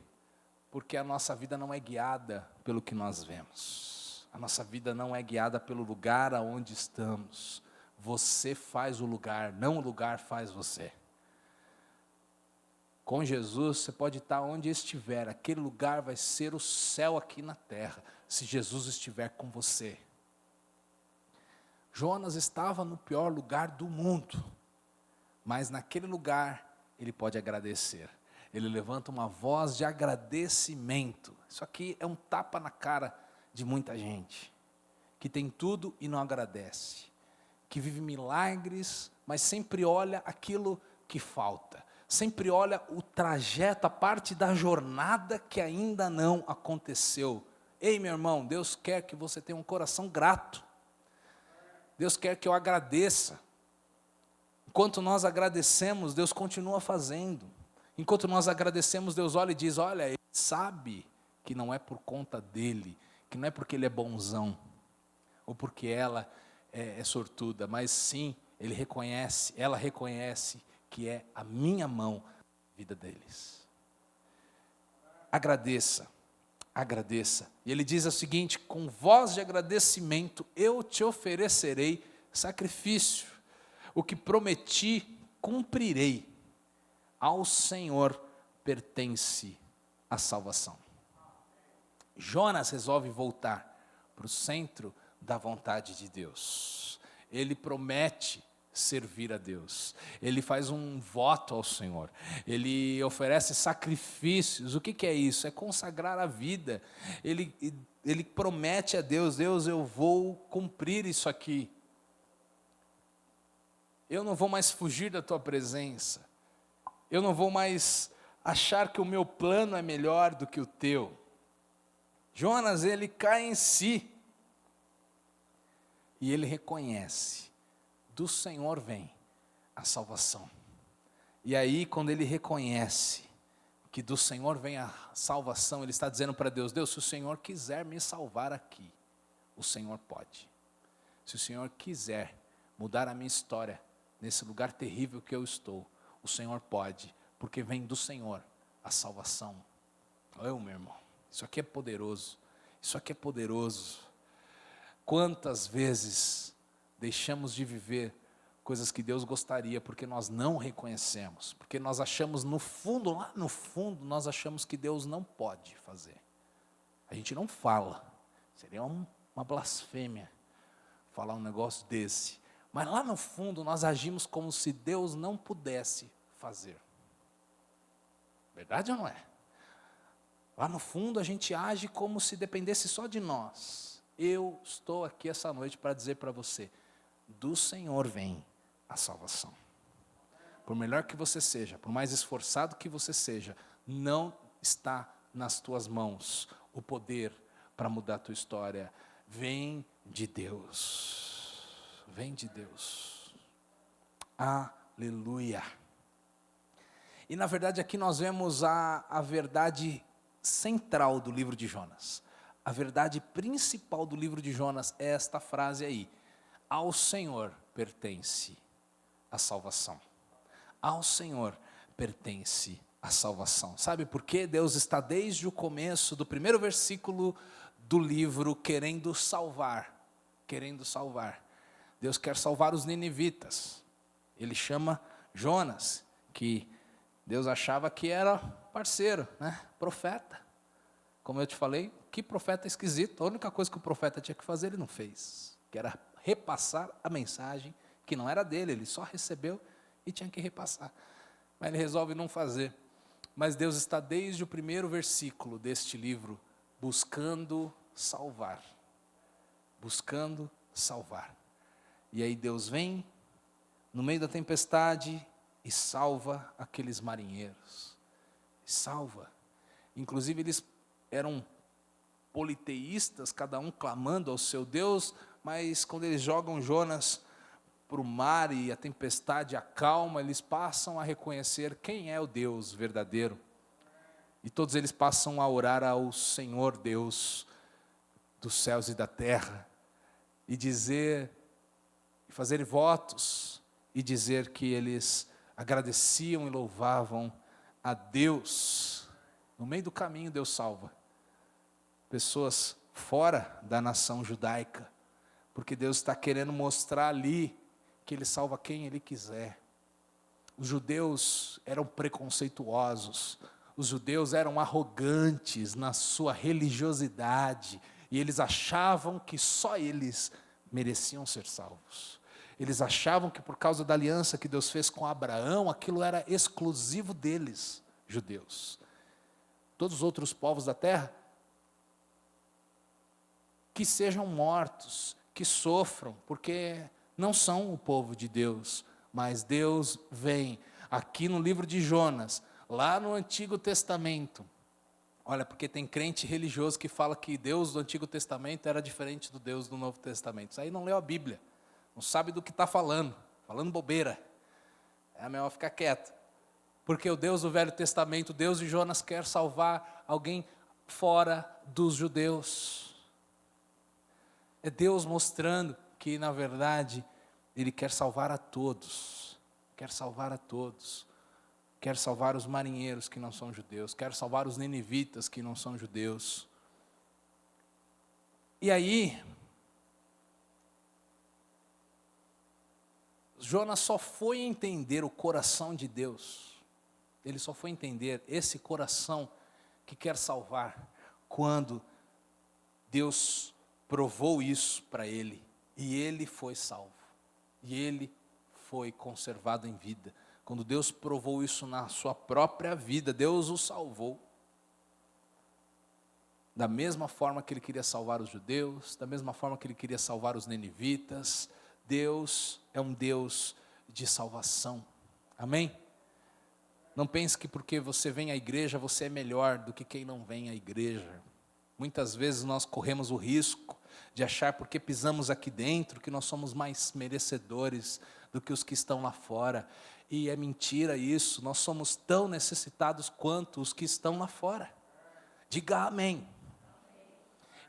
Porque a nossa vida não é guiada pelo que nós vemos. A nossa vida não é guiada pelo lugar aonde estamos. Você faz o lugar, não o lugar faz você. Com Jesus, você pode estar onde estiver, aquele lugar vai ser o céu aqui na terra, se Jesus estiver com você. Jonas estava no pior lugar do mundo, mas naquele lugar ele pode agradecer. Ele levanta uma voz de agradecimento. Isso aqui é um tapa na cara de muita gente, que tem tudo e não agradece, que vive milagres, mas sempre olha aquilo que falta. Sempre olha o trajeto, a parte da jornada que ainda não aconteceu. Ei, meu irmão, Deus quer que você tenha um coração grato. Deus quer que eu agradeça. Enquanto nós agradecemos, Deus continua fazendo. Enquanto nós agradecemos, Deus olha e diz: olha, Ele sabe que não é por conta dEle, que não é porque Ele é bonzão, ou porque ela é sortuda, mas sim, Ele reconhece, ela reconhece que é a minha mão na vida deles. Agradeça, agradeça. E ele diz o seguinte: com voz de agradecimento eu te oferecerei sacrifício. O que prometi, cumprirei. Ao Senhor pertence a salvação. Jonas resolve voltar para o centro da vontade de Deus. Ele promete servir a Deus. Ele faz um voto ao Senhor. Ele oferece sacrifícios. O que é isso? É consagrar a vida. Ele promete a Deus: Deus, eu vou cumprir isso aqui. Eu não vou mais fugir da tua presença. Eu não vou mais achar que o meu plano é melhor do que o teu. Jonas, ele cai em si. E ele reconhece: do Senhor vem a salvação. E aí, quando ele reconhece que do Senhor vem a salvação, ele está dizendo para Deus: Deus, se o Senhor quiser me salvar aqui, o Senhor pode. Se o Senhor quiser mudar a minha história, nesse lugar terrível que eu estou, o Senhor pode, porque vem do Senhor a salvação. Meu irmão, isso aqui é poderoso, isso aqui é poderoso. Quantas vezes deixamos de viver coisas que Deus gostaria, porque nós não reconhecemos, porque nós achamos no fundo, lá no fundo, nós achamos que Deus não pode fazer. A gente não fala, seria uma blasfêmia falar um negócio desse, mas lá no fundo nós agimos como se Deus não pudesse fazer. Verdade ou não é? Lá no fundo a gente age como se dependesse só de nós. Eu estou aqui essa noite para dizer para você: do Senhor vem a salvação. Por melhor que você seja, por mais esforçado que você seja, não está nas tuas mãos o poder para mudar a tua história. Vem de Deus. Vem de Deus. Aleluia. E na verdade aqui nós vemos a verdade central do livro de Jonas. A verdade principal do livro de Jonas é esta frase aí: ao Senhor pertence a salvação. Ao Senhor pertence a salvação. Sabe por quê? Deus está desde o começo do primeiro versículo do livro querendo salvar. Querendo salvar. Deus quer salvar os ninivitas. Ele chama Jonas, que Deus achava que era parceiro, né? Profeta. Como eu te falei, que profeta esquisito. A única coisa que o profeta tinha que fazer, ele não fez. Que era repassar a mensagem que não era dele. Ele só recebeu e tinha que repassar. Mas ele resolve não fazer. Mas Deus está desde o primeiro versículo deste livro buscando salvar. Buscando salvar. E aí Deus vem no meio da tempestade e salva aqueles marinheiros. Salva. Inclusive eles eram politeístas, cada um clamando ao seu Deus, mas quando eles jogam Jonas para o mar e a tempestade acalma, eles passam a reconhecer quem é o Deus verdadeiro. E todos eles passam a orar ao Senhor Deus dos céus e da terra, e dizer, e fazer votos, e dizer que eles agradeciam e louvavam a Deus. No meio do caminho Deus salva pessoas fora da nação judaica, porque Deus está querendo mostrar ali que Ele salva quem Ele quiser. Os judeus eram preconceituosos, os judeus eram arrogantes na sua religiosidade, e eles achavam que só eles mereciam ser salvos. Eles achavam que por causa da aliança que Deus fez com Abraão, aquilo era exclusivo deles, judeus. Todos os outros povos da terra, que sejam mortos, que sofram, porque não são o povo de Deus, mas Deus vem aqui no livro de Jonas, lá no Antigo Testamento. Olha, porque tem crente religioso que fala que Deus do Antigo Testamento era diferente do Deus do Novo Testamento. Isso aí não leu a Bíblia, não sabe do que está falando bobeira. É melhor ficar quieto. Porque o Deus do Velho Testamento, o Deus de Jonas, quer salvar alguém fora dos judeus. É Deus mostrando que, na verdade, Ele quer salvar a todos. Quer salvar a todos. Quer salvar os marinheiros que não são judeus. Quer salvar os ninivitas que não são judeus. E aí, Jonas só foi entender o coração de Deus. Ele só foi entender esse coração que quer salvar quando Deus provou isso para ele. E ele foi salvo. E ele foi conservado em vida. Quando Deus provou isso na sua própria vida, Deus o salvou. Da mesma forma que Ele queria salvar os judeus, da mesma forma que Ele queria salvar os ninivitas, Deus é um Deus de salvação. Amém? Não pense que porque você vem à igreja, você é melhor do que quem não vem à igreja. Muitas vezes nós corremos o risco de achar porque pisamos aqui dentro que nós somos mais merecedores do que os que estão lá fora. E é mentira isso, nós somos tão necessitados quanto os que estão lá fora. Diga amém.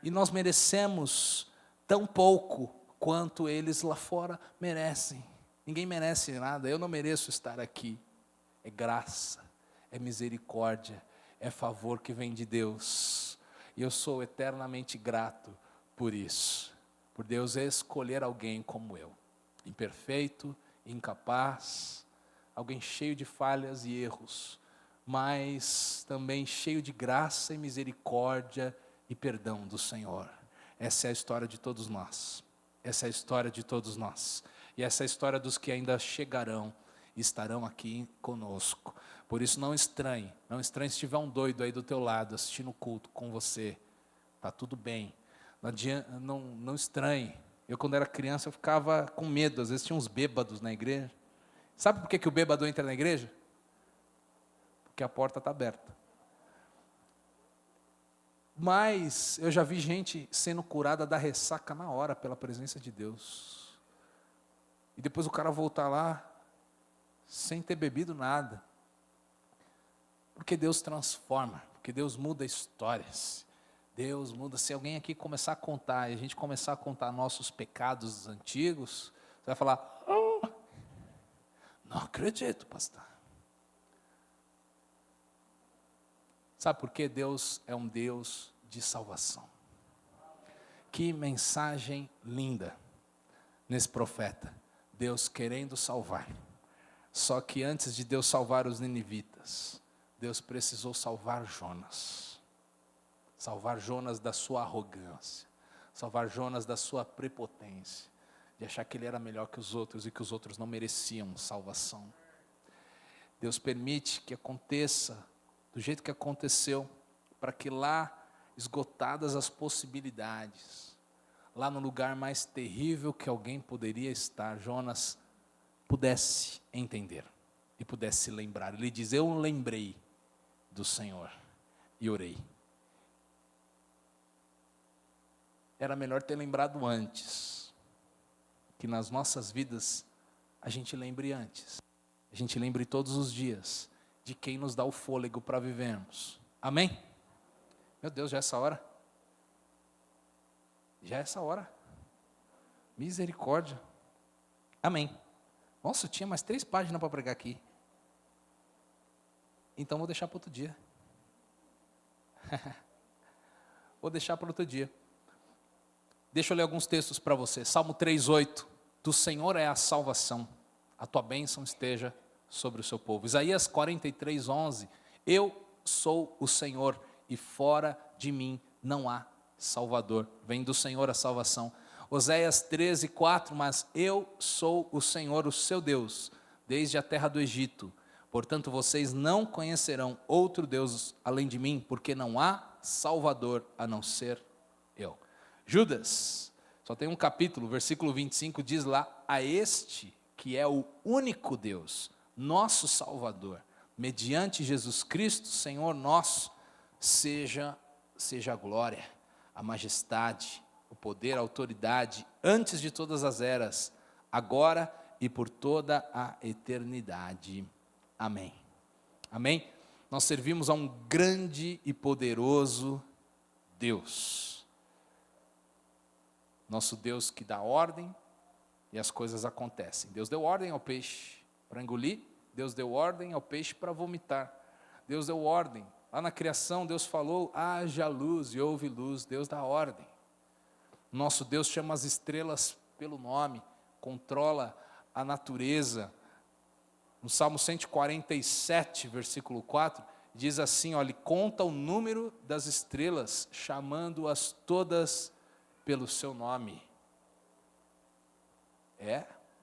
E nós merecemos tão pouco quanto eles lá fora merecem. Ninguém merece nada, eu não mereço estar aqui. É graça, é misericórdia, é favor que vem de Deus. E eu sou eternamente grato por isso. Por Deus escolher alguém como eu. Imperfeito, incapaz, alguém cheio de falhas e erros, mas também cheio de graça e misericórdia e perdão do Senhor. Essa é a história de todos nós. Essa é a história de todos nós. E essa é a história dos que ainda chegarão e estarão aqui conosco. Por isso não estranhe se tiver um doido aí do teu lado assistindo o culto com você. Está tudo bem. Não estranhe. Eu quando era criança eu ficava com medo, às vezes tinha uns bêbados na igreja. Sabe por que o bêbado entra na igreja? Porque a porta está aberta. Mas eu já vi gente sendo curada da ressaca na hora pela presença de Deus. E depois o cara voltar lá sem ter bebido nada. Porque Deus transforma, porque Deus muda histórias. Deus muda. Se alguém aqui começar a contar, e a gente começar a contar nossos pecados antigos, você vai falar, oh, não acredito, pastor. Sabe por quê? Deus é um Deus de salvação. Que mensagem linda nesse profeta. Deus querendo salvar. Só que antes de Deus salvar os ninivitas, Deus precisou salvar Jonas. Salvar Jonas da sua arrogância. Salvar Jonas da sua prepotência. De achar que ele era melhor que os outros e que os outros não mereciam salvação. Deus permite que aconteça do jeito que aconteceu, para que lá esgotadas as possibilidades, lá no lugar mais terrível que alguém poderia estar, Jonas pudesse entender e pudesse se lembrar. Ele diz: eu lembrei do Senhor e orei. Era melhor ter lembrado antes, que nas nossas vidas a gente lembre antes, a gente lembre todos os dias de quem nos dá o fôlego para vivermos. Amém? Meu Deus, já é essa hora? Já é essa hora? Misericórdia. Amém. Nossa, eu tinha mais 3 páginas para pregar aqui. Então vou deixar para outro dia. Vou deixar para outro dia. Deixa eu ler alguns textos para você. Salmo 3:8. Do Senhor é a salvação, a tua bênção esteja sobre o seu povo. Isaías 43:11. Eu sou o Senhor e fora de mim não há Salvador. Vem do Senhor a salvação. Oséias 13:4. Mas eu sou o Senhor, o seu Deus, desde a terra do Egito. Portanto, vocês não conhecerão outro Deus além de mim, porque não há Salvador a não ser eu. Judas, só tem um capítulo, versículo 25, diz lá: a este que é o único Deus, nosso Salvador, mediante Jesus Cristo, Senhor nosso, seja a glória, a majestade, o poder, a autoridade, antes de todas as eras, agora e por toda a eternidade. Amém. Amém? Nós servimos a um grande e poderoso Deus. Nosso Deus que dá ordem e as coisas acontecem. Deus deu ordem ao peixe para engolir, Deus deu ordem ao peixe para vomitar. Deus deu ordem. Lá na criação, Deus falou: haja luz, e houve luz. Deus dá ordem. Nosso Deus chama as estrelas pelo nome, controla a natureza. No Salmo 147, versículo 4, diz assim: olha, ele conta o número das estrelas, chamando-as todas pelo seu nome.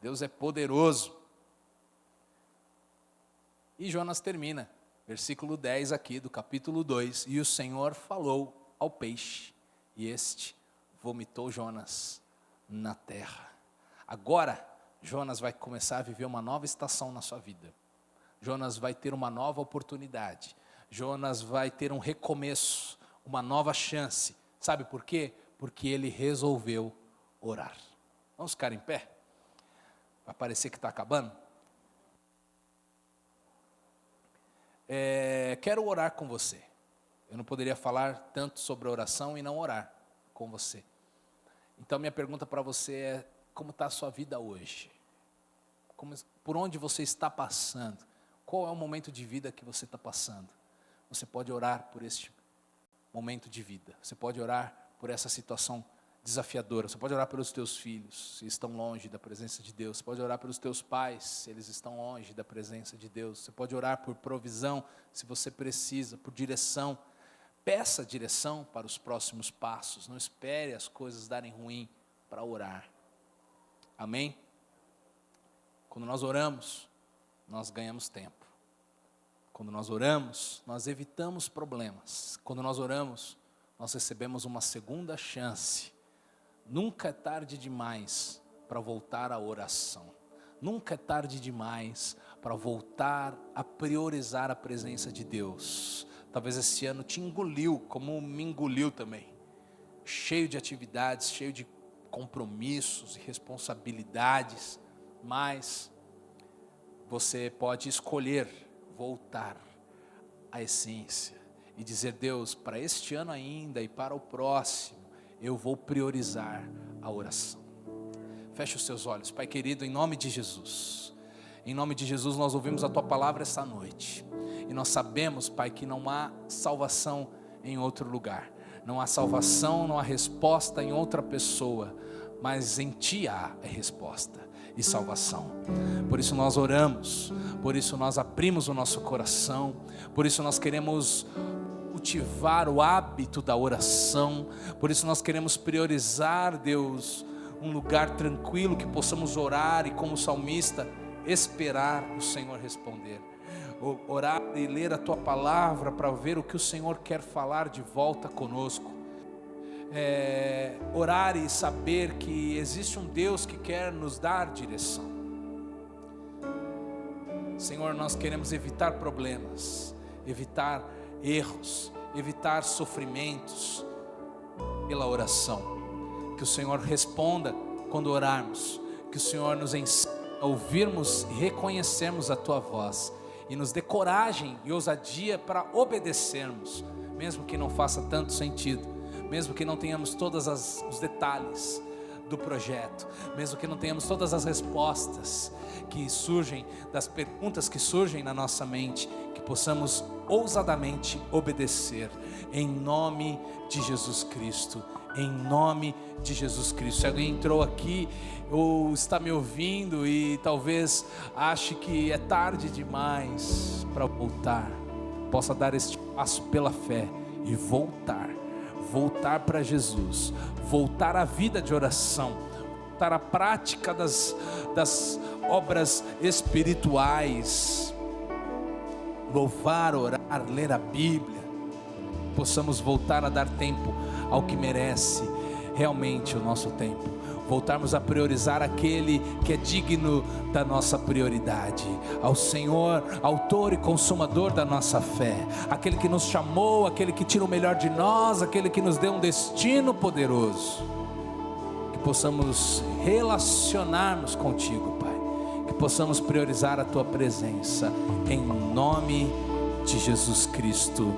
Deus é poderoso. E Jonas termina, versículo 10 aqui do capítulo 2, e o Senhor falou ao peixe, e este vomitou Jonas na terra. Agora, Jonas vai começar a viver uma nova estação na sua vida. Jonas vai ter uma nova oportunidade. Jonas vai ter um recomeço, uma nova chance. Sabe por quê? Porque ele resolveu orar. Vamos ficar em pé? Vai parecer que está acabando. Quero orar com você. Eu não poderia falar tanto sobre oração e não orar com você. Então minha pergunta para você é: como está a sua vida hoje? Por onde você está passando? Qual é o momento de vida que você está passando? Você pode orar por este momento de vida. Você pode orar por essa situação desafiadora. Você pode orar pelos teus filhos, se estão longe da presença de Deus. Você pode orar pelos teus pais, se eles estão longe da presença de Deus. Você pode orar por provisão, se você precisa, por direção. Peça direção para os próximos passos. Não espere as coisas darem ruim para orar. Amém? Quando nós oramos, nós ganhamos tempo. Quando nós oramos, nós evitamos problemas. Quando nós oramos, nós recebemos uma segunda chance. Nunca é tarde demais para voltar à oração. Nunca é tarde demais para voltar a priorizar a presença de Deus. Talvez esse ano te engoliu, como me engoliu também. Cheio de atividades, cheio de compromissos e responsabilidades. Mas você pode escolher voltar à essência e dizer: Deus, para este ano ainda e para o próximo, eu vou priorizar a oração. Feche os seus olhos, Pai querido, em nome de Jesus. Em nome de Jesus nós ouvimos a Tua palavra essa noite. E nós sabemos, Pai, que não há salvação em outro lugar. Não há salvação, não há resposta em outra pessoa. Mas em Ti há resposta e salvação. Por isso nós oramos, por isso nós abrimos o nosso coração, por isso nós queremos cultivar o hábito da oração, por isso nós queremos priorizar, Deus, um lugar tranquilo que possamos orar e, como salmista, esperar o Senhor responder. orar e ler a tua palavra para ver o que o Senhor quer falar de volta conosco. Orar e saber que existe um Deus que quer nos dar direção. Senhor, nós queremos evitar problemas, evitar erros, evitar sofrimentos pela oração. Que o Senhor responda quando orarmos, que o Senhor nos ensine a ouvirmos e reconhecermos a tua voz, e nos dê coragem e ousadia para obedecermos, mesmo que não faça tanto sentido, mesmo que não tenhamos todos os detalhes do projeto, mesmo que não tenhamos todas as respostas que surgem das perguntas que surgem na nossa mente, que possamos ousadamente obedecer, em nome de Jesus Cristo, em nome de Jesus Cristo. Se alguém entrou aqui ou está me ouvindo e talvez ache que é tarde demais para voltar, possa dar este passo pela fé e voltar para Jesus, voltar à vida de oração, voltar à prática das obras espirituais, louvar, orar, ler a Bíblia, possamos voltar a dar tempo ao que merece realmente o nosso tempo, voltarmos a priorizar aquele que é digno da nossa prioridade, ao Senhor, autor e consumador da nossa fé, aquele que nos chamou, aquele que tira o melhor de nós, aquele que nos deu um destino poderoso. Que possamos relacionarmos contigo, Pai, que possamos priorizar a tua presença, em nome de Jesus Cristo,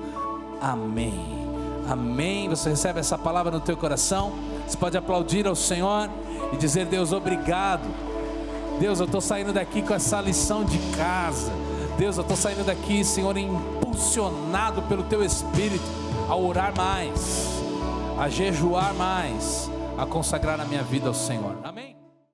amém. Amém. Você recebe essa palavra no teu coração? Você pode aplaudir ao Senhor e dizer: Deus, obrigado. Deus, eu estou saindo daqui com essa lição de casa. Deus, eu estou saindo daqui, Senhor, impulsionado pelo teu Espírito a orar mais, a jejuar mais, a consagrar a minha vida ao Senhor. Amém.